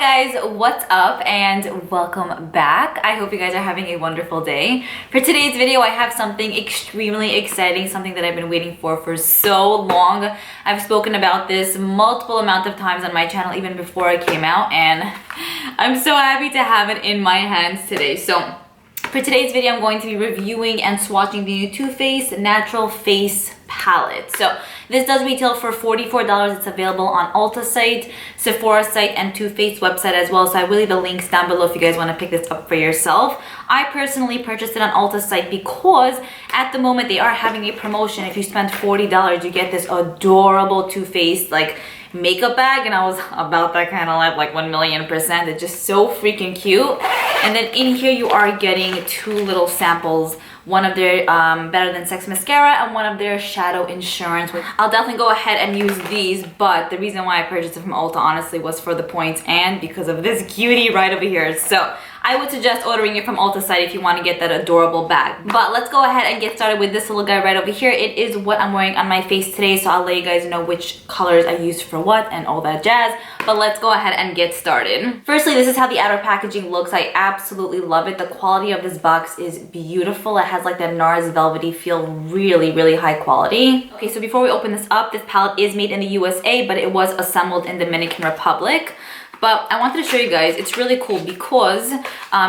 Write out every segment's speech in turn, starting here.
Hi guys, what's up and welcome back. I hope you guys are having a wonderful day. For today's video, I have something extremely exciting, something that I've been waiting for so long. I've spoken about this multiple amount of times on my channel even before it came out, and I'm so happy to have it in my hands today. So for today's video, I'm going to be reviewing and swatching the new Too Faced Natural Face Palette. So this does retail for $44. It's available on Ulta site, Sephora site, and Too Faced website as well. So I will leave the links down below if you guys want to pick this up for yourself. I personally purchased it on Ulta site because at the moment they are having a promotion. If you spend $40, you get this adorable Too Faced makeup bag, and I was about that kind of like 1,000,000%. It's just so freaking cute. And then in here you are getting two little samples, one of their Better Than Sex mascara and one of their Shadow Insurance. I'll definitely go ahead and use these, but the reason why I purchased it from Ulta honestly was for the points and because of this cutie right over here. So I would suggest ordering it from Ulta site if you want to get that adorable bag. But let's go ahead and get started with this little guy right over here. It is what I'm wearing on my face today, so I'll let you guys know which colors I used for what and all that jazz. But let's go ahead and get started. Firstly, this is how the outer packaging looks. I absolutely love it. The quality of this box is beautiful. It has like that NARS velvety feel, really high quality. Okay, so before we open this up, this palette is made in the USA, but it was assembled in Dominican Republic. But I wanted to show you guys, it's really cool because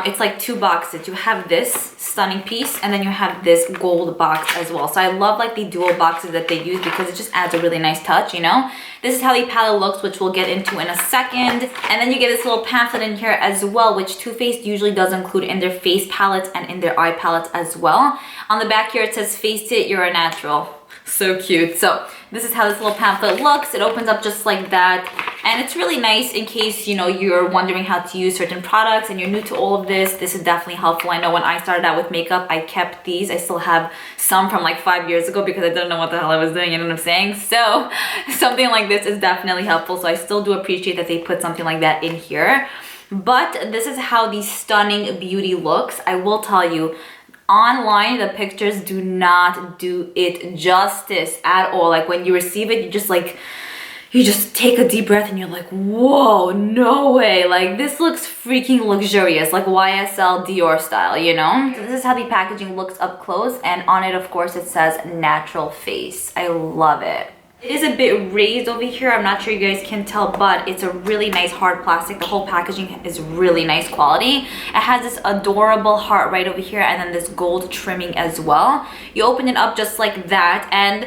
it's like two boxes. You have this stunning piece and then you have this gold box as well. So I love like the dual boxes that they use because it just adds a really nice touch, you know? This is how the palette looks, which we'll get into in a second. And then you get this little pamphlet in here as well, which Too Faced usually does include in their face palettes and in their eye palettes as well. On the back here it says, "Face it, you're a natural." So cute. So this is how this little pamphlet looks. It opens up just like that, and it's really nice in case, you know, you're wondering how to use certain products and you're new to all of this. This is definitely helpful. I know when I started out with makeup, I kept these. I still have some from like 5 years ago because I didn't know what the hell I was doing, you know what I'm saying? So something like this is definitely helpful. So I still do appreciate that they put something like that in here. But this is how the stunning beauty looks. I will tell you, online the pictures do not do it justice at all. Like when you receive it, you just take a deep breath and you're like, whoa, no way. Like this looks freaking luxurious, like YSL Dior style, you know? So this is how the packaging looks up close, and on it of course it says natural face. I love it. It is a bit raised over here. I'm not sure you guys can tell, but it's a really nice hard plastic. The whole packaging is really nice quality. It has this adorable heart right over here and then this gold trimming as well. You open it up just like that, and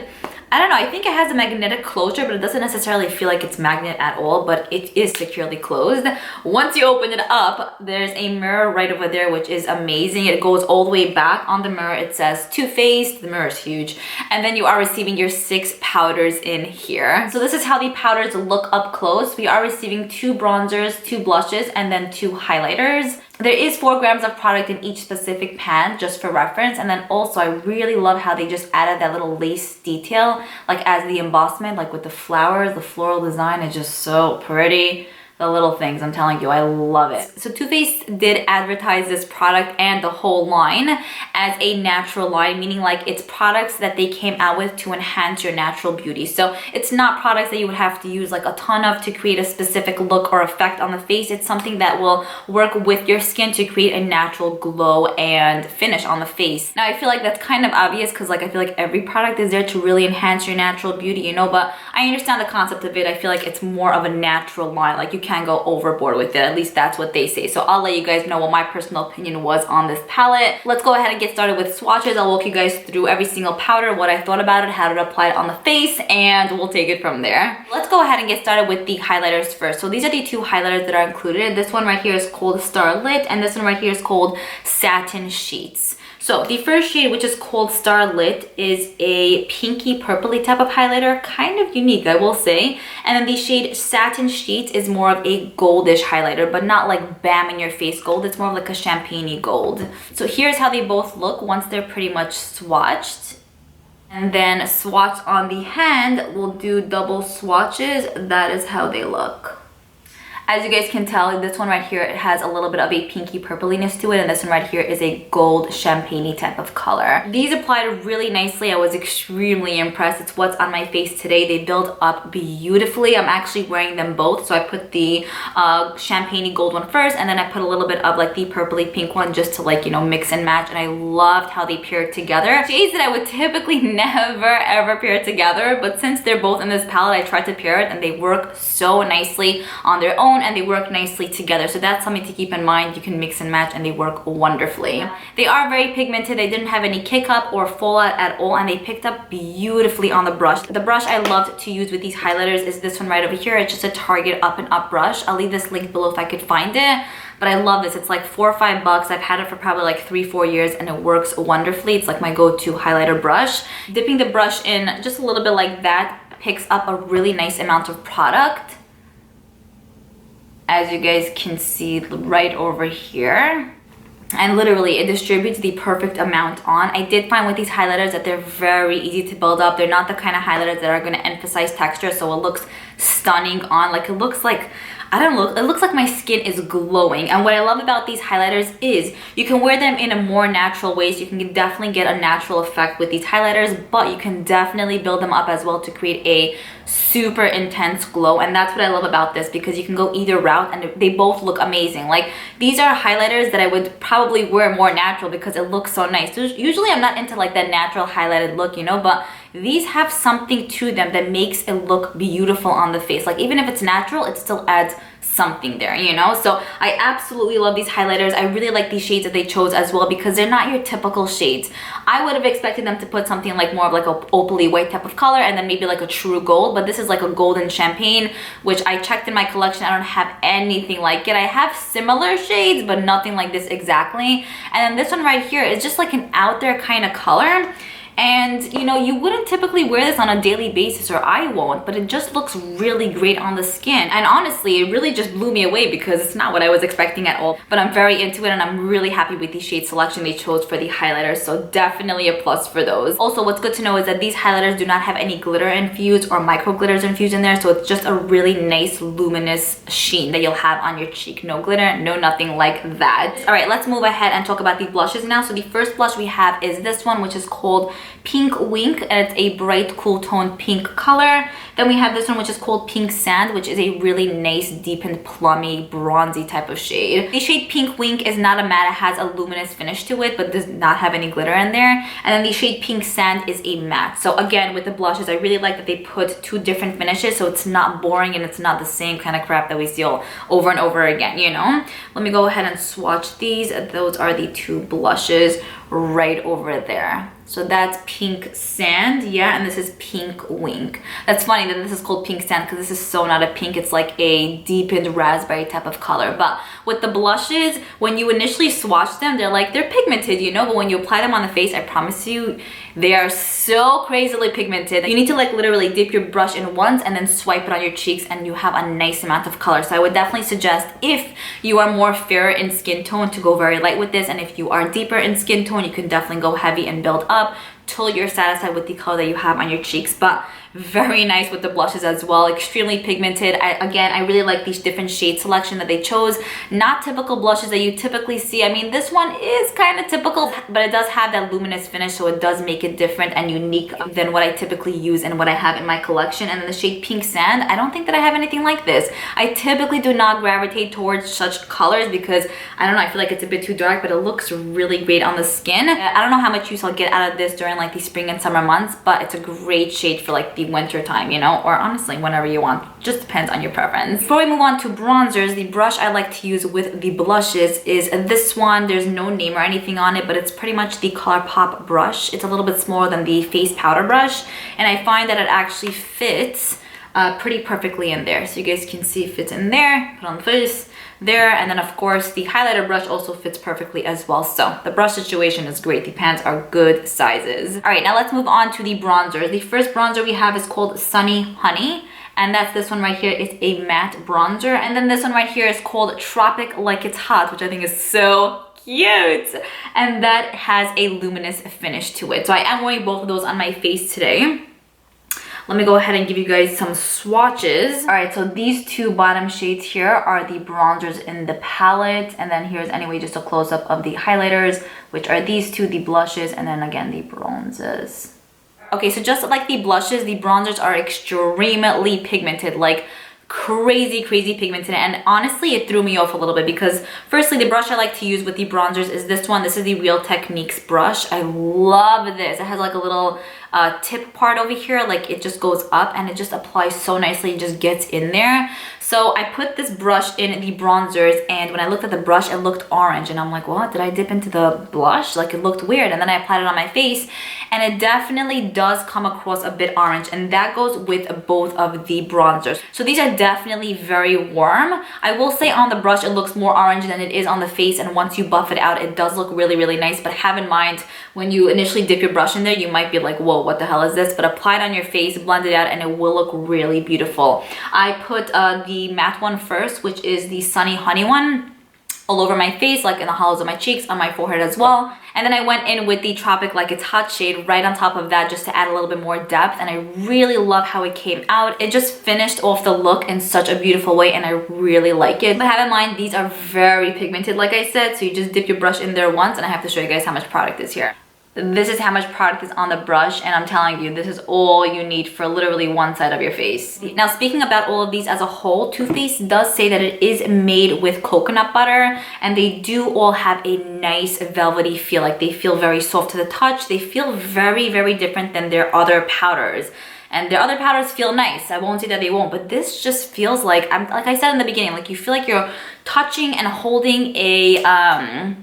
I don't know, I think it has a magnetic closure, but it doesn't necessarily feel like it's magnet at all, but it is securely closed. Once you open it up, there's a mirror right over there, which is amazing. It goes all the way back. On the mirror, it says Too Faced. The mirror is huge. And then you are receiving your 6 powders in here. So this is how the powders look up close. We are receiving 2 bronzers, 2 blushes, and then 2 highlighters. There is 4 grams of product in each specific pan, just for reference. And then also, I really love how they just added that little lace detail, like as the embossment, like with the flowers. The floral design is just so pretty. The little things, I'm telling you, I love it. So Too Faced did advertise this product and the whole line as a natural line, meaning like it's products that they came out with to enhance your natural beauty. So it's not products that you would have to use like a ton of to create a specific look or effect on the face. It's something that will work with your skin to create a natural glow and finish on the face. Now I feel like that's kind of obvious because like I feel like every product is there to really enhance your natural beauty, you know, but I understand the concept of it. I feel like it's more of a natural line. Like you can't go overboard with it, at least that's what they say. So I'll let you guys know what my personal opinion was on this palette. Let's go ahead and get started with swatches. I'll walk you guys through every single powder, what I thought about it, how to apply it on the face, and we'll take it from there. Let's go ahead and get started with the highlighters first. So these are the 2 highlighters that are included. This one right here is called Starlit, and this one right here is called Satin Sheets. So the first shade, which is called Starlit, is a pinky purpley type of highlighter, kind of unique, I will say. And then the shade Satin Sheets is more of a goldish highlighter, but not like bam in your face gold. It's more of like a champagne-y gold. So here's how they both look once they're pretty much swatched. And then swatch on the hand, we'll do double swatches. That is how they look. As you guys can tell, this one right here, it has a little bit of a pinky purpliness to it, and this one right here is a gold champagne type of color. These applied really nicely. I was extremely impressed. It's what's on my face today. They build up beautifully. I'm actually wearing them both. So I put the champagne gold one first, and then I put a little bit of like the purpley pink one just to like, you know, mix and match. And I loved how they paired together. Shades that I would typically never ever pair together, but since they're both in this palette, I tried to pair it and they work so nicely on their own and they work nicely together. So that's something to keep in mind. You can mix and match and they work wonderfully. They are very pigmented. They didn't have any kick up or fallout at all, and they picked up beautifully on the brush. The brush I loved to use with these highlighters is this one right over here. It's just a Target up and up brush. I'll leave this link below if I could find it. But I love this. It's like $4 or $5. I've had it for probably like 3-4 years and it works wonderfully. It's like my go-to highlighter brush. Dipping the brush in just a little bit like that picks up a really nice amount of product. As you guys can see right over here. And literally it distributes the perfect amount on. I did find with these highlighters that they're very easy to build up. They're not the kind of highlighters that are going to emphasize texture, so it looks stunning on. Like it looks like, I don't know, it looks like my skin is glowing. And what I love about these highlighters is you can wear them in a more natural way, so you can definitely get a natural effect with these highlighters, but you can definitely build them up as well to create a super intense glow. And that's what I love about this, because you can go either route and they both look amazing. Like these are highlighters that I would probably wear more natural because it looks so nice. So usually I'm not into like that natural highlighted look, you know, but these have something to them that makes it look beautiful on the face. Like even if it's natural, it still adds something there, you know? So I absolutely love these highlighters. I really like these shades that they chose as well because they're not your typical shades. I would have expected them to put something like more of like a opally white type of color and then maybe like a true gold, but this is like a golden champagne, which I checked in my collection. I don't have anything like it. I have similar shades, but nothing like this exactly. And then this one right here is just like an out there kind of color. And you know, you wouldn't typically wear this on a daily basis, or I won't, but it just looks really great on the skin. And honestly, it really just blew me away because it's not what I was expecting at all. But I'm very into it and I'm really happy with the shade selection they chose for the highlighters. So definitely a plus for those. Also, what's good to know is that these highlighters do not have any glitter infused or micro glitters infused in there. So it's just a really nice luminous sheen that you'll have on your cheek. No glitter, no nothing like that. All right, let's move ahead and talk about the blushes now. So the first blush we have is this one, which is called Pink Wink, and it's a bright cool tone pink color. Then we have this one, which is called Pink Sand, which is a really nice deepened plummy bronzy type of shade. The shade Pink Wink is not a matte. It has a luminous finish to it but does not have any glitter in there. And then the shade Pink Sand is a matte. So again, with the blushes, I really like that they put two different finishes so it's not boring and it's not the same kind of crap that we see all over and over again, you know? Let me go ahead and swatch these. Those are the two blushes right over there. So that's Pink Sand, yeah, and this is Pink Wink. That's funny that this is called Pink Sand because this is so not a pink. It's like a deepened raspberry type of color. But with the blushes, when you initially swatch them, they're pigmented, you know, but when you apply them on the face, I promise you, they are so crazily pigmented. You need to like literally dip your brush in once and then swipe it on your cheeks and you have a nice amount of color. So I would definitely suggest, if you are more fair in skin tone, to go very light with this, and if you are deeper in skin tone, you can definitely go heavy and build up till you're satisfied with the color that you have on your cheeks. But very nice with the blushes as well, extremely pigmented. I really like these different shade selection that they chose. Not typical blushes that you typically see. I mean, this one is kind of typical, but it does have that luminous finish, so it does make it different and unique than what I typically use and what I have in my collection. And then the shade Pink Sand, I don't think that I have anything like this. I typically do not gravitate towards such colors because, I don't know, I feel like it's a bit too dark, but it looks really great on the skin. I don't know how much use I'll get out of this during like the spring and summer months, but it's a great shade for like the winter time, you know, or honestly whenever you want. Just depends on your preference. Before we move on to bronzers, the brush I like to use with the blushes is this one. There's no name or anything on it, but it's pretty much the ColourPop brush. It's a little bit smaller than the face powder brush, and I find that it actually fits pretty perfectly in there. So you guys can see it fits in there, put on the face there, and then of course the highlighter brush also fits perfectly as well. So the brush situation is great. The pans are good sizes. All right, now let's move on to the bronzer. The first bronzer we have is called Sunny Honey, and that's this one right here. It's a matte bronzer. And then this one right here is called Tropic Like It's Hot, which I think is so cute, and that has a luminous finish to it. So I am wearing both of those on my face today. let me go ahead and give you guys some swatches. All right, so these two bottom shades here are the bronzers in the palette, and then here's anyway just a close-up of the highlighters, which are these two, the blushes, and then again the bronzes. Okay, so just like the blushes, the bronzers are extremely pigmented, like crazy pigmented, and honestly it threw me off a little bit because firstly, the brush I like to use with the bronzers is this one. This is the Real Techniques brush. I love this. It has like a little tip part over here, like it just goes up and it just applies so nicely. It just gets in there. So I put this brush in the bronzers, and when I looked at the brush, it looked orange, and I'm like, what, did I dip into the blush? Like it looked weird. And then I applied it on my face, and it definitely does come across a bit orange, and that goes with both of the bronzers. So these are definitely very warm. I will say on the brush it looks more orange than it is on the face, and once you buff it out, it does look really nice. But have in mind, when you initially dip your brush in there, you might be like, whoa, what the hell is this? But apply it on your face, blend it out, and it will look really beautiful. I put the matte one first, which is the Sunny Honey one, all over my face, like in the hollows of my cheeks, on my forehead as well. And then I went in with the Tropic Like It's Hot shade right on top of that, just to add a little bit more depth, and I really love how it came out. It just finished off the look in such a beautiful way, and I really like it. But have in mind, these are very pigmented, like I said, so you just dip your brush in there once, and I have to show you guys how much product is here. This is how much product is on the brush, and I'm telling you, this is all you need for literally one side of your face. Now, speaking about all of these as a whole, Too Faced does say that it is made with coconut butter, and they do all have a nice velvety feel. Like they feel very soft to the touch. They feel very different than their other powders. And their other powders feel nice. I won't say that they won't, but this just feels like, like I said in the beginning, like you feel like you're touching and holding a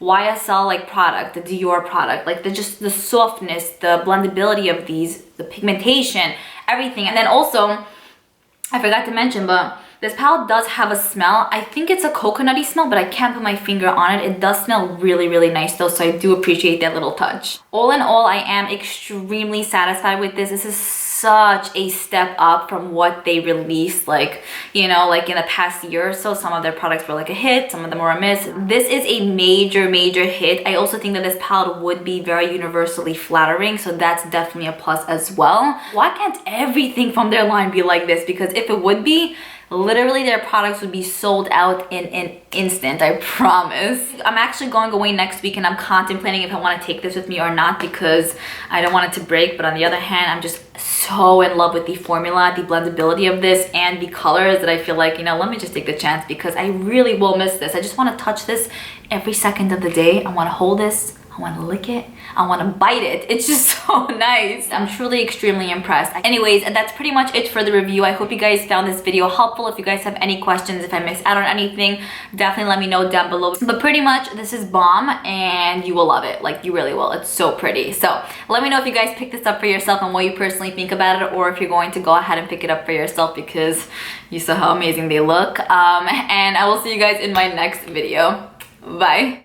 YSL like product, the Dior product, like the softness, the blendability of these, the pigmentation, everything. And then also, I forgot to mention, but this palette does have a smell. I think it's a coconutty smell, but I can't put my finger on it. It does smell really nice though, so I do appreciate that little touch. All in all, I am extremely satisfied with this. This is such a step up from what they released, like, you know, like in the past year or so. Some of their products were like a hit, some of them were a miss. This is a major hit. I also think that this palette would be very universally flattering, so that's definitely a plus as well. Why can't everything from their line be like this? Because if it would be, literally their products would be sold out in an instant, I promise. I'm actually going away next week, and I'm contemplating if I want to take this with me or not, because I don't want it to break. But on the other hand, I'm just so in love with the formula, the blendability of this, and the colors, that I feel like, you know, let me just take the chance, because I really will miss this. I just want to touch this every second of the day. I want to hold this, I want to lick it, I want to bite it. It's just so nice. I'm truly extremely impressed. Anyways, that's pretty much it for the review. I hope you guys found this video helpful. If you guys have any questions, if I missed out on anything, definitely let me know down below. But pretty much this is bomb, and you will love it. Like, you really will. It's so pretty. So let me know if you guys pick this up for yourself and what you personally think about it, or if you're going to go ahead and pick it up for yourself because you saw how amazing they look. And I will see you guys in my next video. Bye.